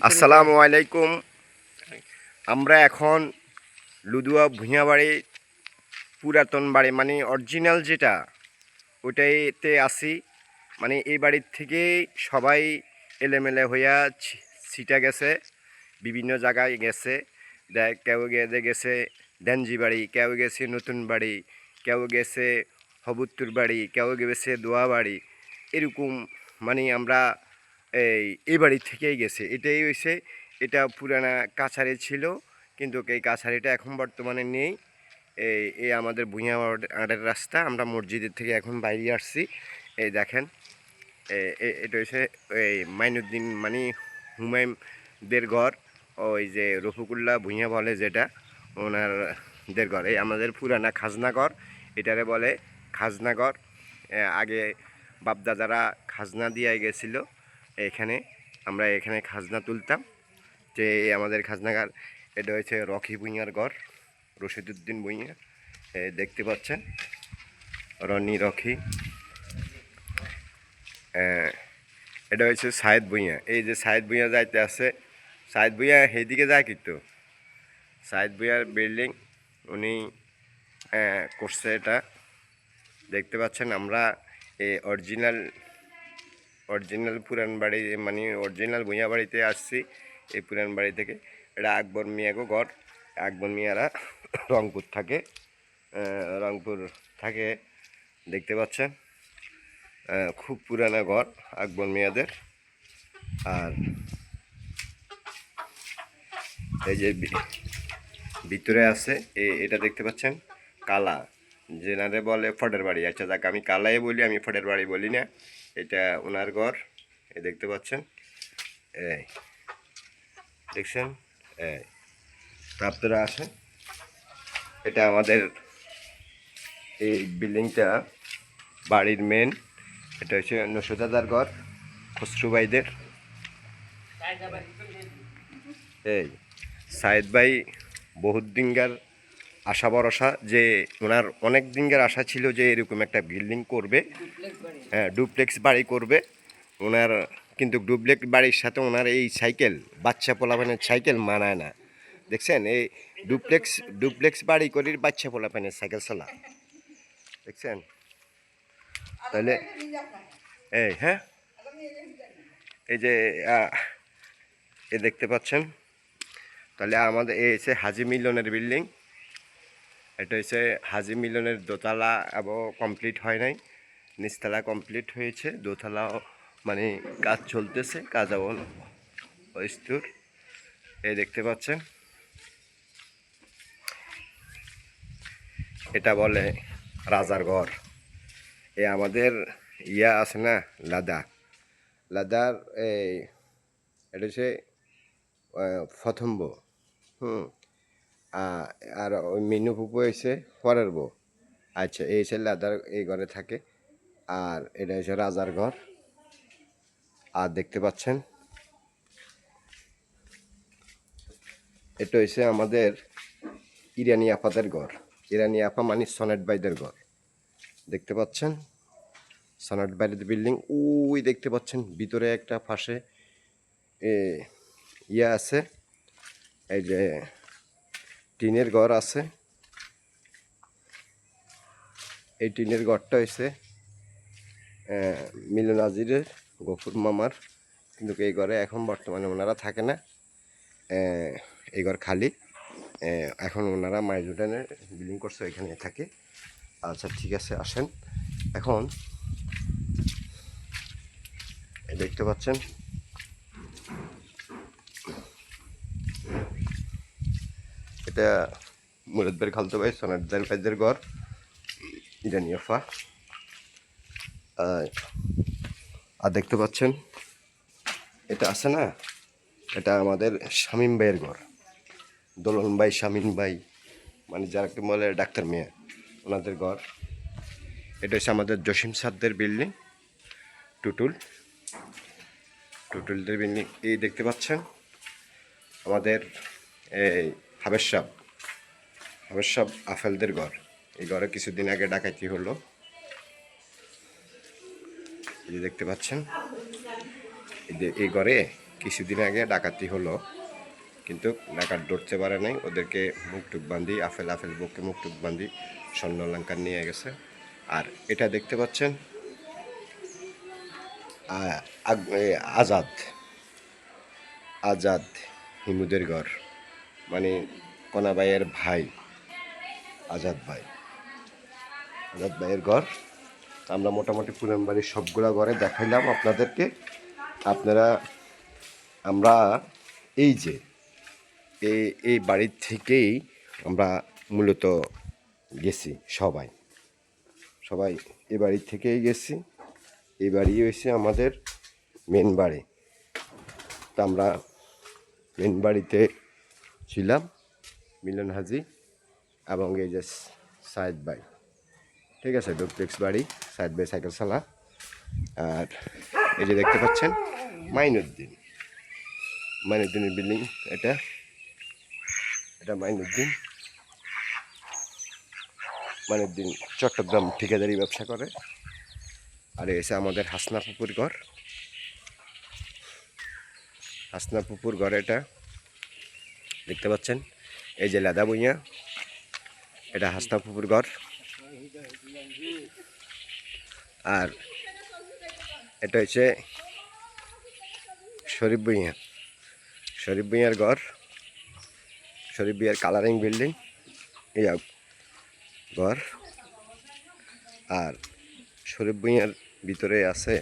আসসালামু আলাইকুম। আমরা এখন লুদুয়া ভূঁইয়াবাড়ি পুরাতন বাড়ি মানে অরিজিনাল যেটা ওটাইতে আসি। মানে এই বাড়ির থেকেই সবাই এলেমেলে হইয়া ছিটা গেছে, বিভিন্ন জায়গায় গেছে। কেউ গেছে ডেনজি বাড়ি, কেউ গেছে নতুন বাড়ি, কেউ গেছে হবুত্তুর বাড়ি, কেউ গেছে দোয়া বাড়ি, এরকম। মানে আমরা এই বাড়ি থেকেই গেছে। এটাই হয়েছে, এটা পুরানা কাছারি ছিল, কিন্তু এই কাছারিটা এখন বর্তমানে নেই। এই আমাদের ভূঁইয়াবাড়ির রাস্তা। আমরা মসজিদের থেকে এখন বাইরে আসছি। এই দেখেন, এটা হচ্ছে এই মাইনুদ্দিন মানে হুমায়ুনদের ঘর। ওই যে রফিকুল্লাহ ভূঁইয়া বলে যেটা, ওনারদের ঘর। এই আমাদের পুরানা খাজনাঘর, এটারে বলে খাজনাঘর। আগে বাপদাদারা খাজনা দিয়ে গেছিলো এখানে, আমরা এখানে খাজনা তুলতাম। যে আমাদের খাজনাঘর, এটা হচ্ছে রকি ভূঁইয়ার ঘর, রশিদুদ্দিন ভূঁইয়া। দেখতে পাচ্ছেন রনি রকি। এটা হচ্ছে সায়েদ ভূঁইয়া। এই যে সায়েদ ভূঁইয়া যাইতে আছে, সায়েদ ভূঁইয়া সেইদিকে যায় কিন্তু সায়েদ ভূঁইয়ার বিল্ডিং উনি করছে এটা। দেখতে পাচ্ছেন আমরা এই অরিজিনাল পুরান বাড়ি মানে অরিজিনাল ভূঁইয়া বাড়িতে আসছি। এই পুরান বাড়ি থেকে, এটা আকবর মিয়াগো ঘর। আকবর মিয়ারা রংপুর থাকে, দেখতে পাচ্ছেন খুব পুরানা ঘর আকবর মিয়াদের। আর এই যে ভিতরে আছে এটা দেখতে পাচ্ছেন কালা, যেনারে বলে ফটের বাড়ি। আচ্ছা যাক, আমি কালাই বলি, আমি ফটের বাড়ি বলি না। এটা ওনার ঘর। এই দেখতে পাচ্ছেন, এই দেখছেন, এই তা আপনারা আসেন। এটা আমাদের এই বিল্ডিংটা বাড়ির মেন। এটা হচ্ছে নসুদাদার ঘর, খসরুভাইদের। এই সায়েদ ভাই বহুত দিনকার আশা ভরসা, যে ওনার অনেক দিনকার আশা ছিল যে এরকম একটা বিল্ডিং করবে, হ্যাঁ ডুপ্লেক্স বাড়ি করবে ওনার। কিন্তু ডুপ্লেক্স বাড়ির সাথে ওনার এই সাইকেল, বাচ্চা পোলাপানের সাইকেল মানায় না। দেখছেন, এই ডুপ্লেক্স বাড়ি করির বাচ্চা পোলাপানের সাইকেল চলা, দেখছেন? তাহলে এই হ্যাঁ, এই যে এ দেখতে পাচ্ছেন। তাহলে আমাদের এই হচ্ছে হাজি মিলনের বিল্ডিং। এটা হচ্ছে হাজি মিলনের দোতলা, এবং কমপ্লিট হয় নাই, নিচতলা কমপ্লিট হয়েছে, দোতলা মানে কাজ চলতেছে, কাজ অস্তুর। এই দেখতে পাচ্ছেন, এটা বলে রাজার ঘর। এ আমাদের ইয়া আছে না, লাদার এই এটা হচ্ছে প্রথম বউ। আর ওই মিনু ফুপু হয়েছে পরের বউ। আচ্ছা, এই হচ্ছে লাদার, এই ঘরে থাকে। আর এটা হচ্ছে রাজার ঘর। আর দেখতে পাচ্ছেন, এটা হচ্ছে আমাদের ইরানি আপাদের ঘর। ইরানি আপা মানে সনেট ভাইদের ঘর। দেখতে পাচ্ছেন সনেট ভাইদের বিল্ডিং। ওই দেখতে পাচ্ছেন ভিতরে একটা পাশে ইয়ে আছে, এই যে টিনের ঘর আছে। এই টিনের ঘরটা হয়েছে মিলন আজিরের, গফুর মামার। কিন্তু এই ঘরে এখন বর্তমানে ওনারা থাকে না, এই ঘর খালি। এখন ওনারা মাইজুডানের বিল্ডিং করছে, এখানে থাকে। আচ্ছা ঠিক আছে, আসেন এখন। দেখতে পাচ্ছেন এটা মুরাদ ভাইয়ের খালতো ভাই সোনারদার ভাইদের ঘর, ইরানি আফা। আর দেখতে পাচ্ছেন এটা আছে না, এটা আমাদের শামীম ভাইয়ের ঘর, দোলন ভাই, শামীম ভাই মানে যাকে বলে ডাক্তার মেয়ে, ওনাদের ঘর। এটা হচ্ছে আমাদের জসিম সাদদের বিল্ডিং, টুটুলদের বিল্ডিং। এই দেখতে পাচ্ছেন আমাদের এই হাবেশ সাহ আফেলদের ঘর। এই ঘরে কিছুদিন আগে ডাকাতি হলো, এই দেখতে পাচ্ছেন। এই ঘরে কিছুদিন আগে ডাকাতি হলো, কিন্তু ডাকাত ধরতে পারে নাই। ওদেরকে মুখটুক বান্ধি, আফেল বুকে মুখটুক বান্ধি স্বর্ণালঙ্কার নিয়ে গেছে। আর এটা দেখতে পাচ্ছেন আজাদ আজাদ হিমুদের ঘর, মানে কনা ভাইয়ের ভাই আজাদ ভাইয়ের ঘর। আমরা মোটামুটি পুরান বাড়ির সবগুলা ঘরে দেখাইলাম আপনাদেরকে। আপনারা আমরা এই যে এই বাড়ির থেকেই আমরা মূলত গেছি, সবাই এই বাড়ির থেকেই গেছি। এই বাড়ি হয়েছে আমাদের মেন বাড়ি। তো আমরা মেন বাড়িতে ছিলাম, মিলন হাজি এবং এই যে সাইদ ভাই, ঠিক আছে, ডুপ্লেক্স বাড়ি, সাইদ ভাই সাইকেল চালা। আর এই যে দেখতে পাচ্ছেন মাইনুদ্দিনের বিল্ডিং, এটা মাইনুদ্দিন চট্টগ্রাম ঠিকাদারি ব্যবসা করে। আর এসে আমাদের হাসনা পুকুর ঘর, এটা দেখতে পাচ্ছেন। এই যে লাদা বইয়া, এটা হাসনা পুকুর ঘর। আর এটা হচ্ছে শরীফ ভুঁইয়ার ঘর, শরীফ ভুঁইয়ার কালারিং বিল্ডিং এই ঘর। আর শরীফ ভুঁইয়ার ভিতরে আছে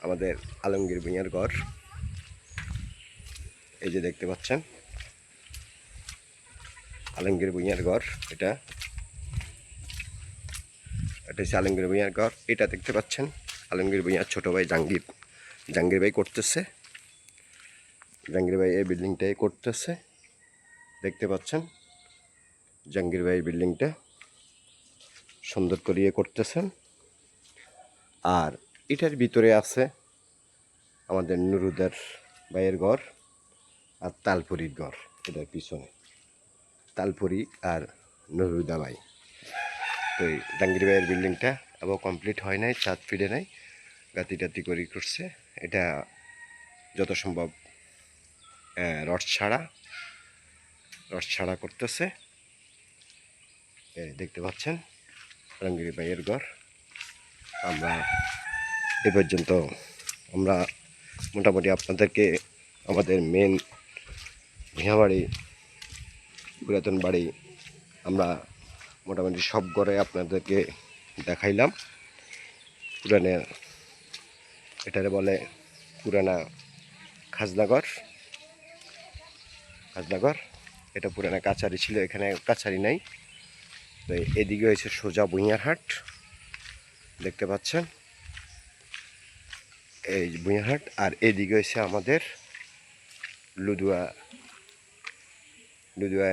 আমাদের আলমগীর ভুঁইয়ার ঘর। এই যে দেখতে পাচ্ছেন আলমগীর ভুঁইয়ার ঘর, এটা হচ্ছে আলমগীর ভুঁইয়ার ঘর। এটা দেখতে পাচ্ছেন আলমগীর ভুঁইয়ার ছোটো ভাই জাহাঙ্গীর ভাই করতেছে। জাহাঙ্গীর ভাই এই বিল্ডিংটাই করতেছে, দেখতে পাচ্ছেন। জাহাঙ্গীর ভাই বিল্ডিংটা সুন্দর করিয়ে করতেছেন। আর এটার ভিতরে আছে আমাদের নুরুদার ভাইয়ের ঘর আর তালপুরির ঘর। এটার পিছনে তালপুরি আর নুরুদা ভাই। তো এই জাহাঙ্গীর ভাইয়ের বিল্ডিংটা আবার কমপ্লিট হয় নাই, ছাদ ফিরে নাই, গাতি করছে। এটা যত সম্ভব রড ছাড়া করতেছে। দেখতে পাচ্ছেন জাহাঙ্গীর ভাইয়ের ঘর। আমরা এ পর্যন্ত আমরা মোটামুটি আপনাদেরকে আমাদের মেন ভূঁইয়াবাড়ি, পুরাতন বাড়ি আমরা মোটামুটি সব ঘরে আপনাদেরকে দেখাইলাম। এটারে বলে পুরানা খাজনাঘর। এটা পুরানা কাছারি ছিল, এখানে কাছারি নাই। তো এদিকে হয়েছে সোজা ভূঁইয়ার হাট, দেখতে পাচ্ছেন এই ভূঁইয়ার হাট। আর এদিকে হয়েছে আমাদের লুদুয়া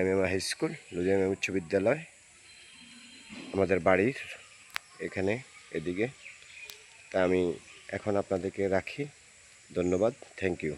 MM হাই স্কুল, লুদুয়া MM উচ্চ বিদ্যালয় আমাদের বাড়ির এখানে এদিকে। তা আমি এখন আপনাদেরকে রাখি, ধন্যবাদ, থ্যাংক ইউ।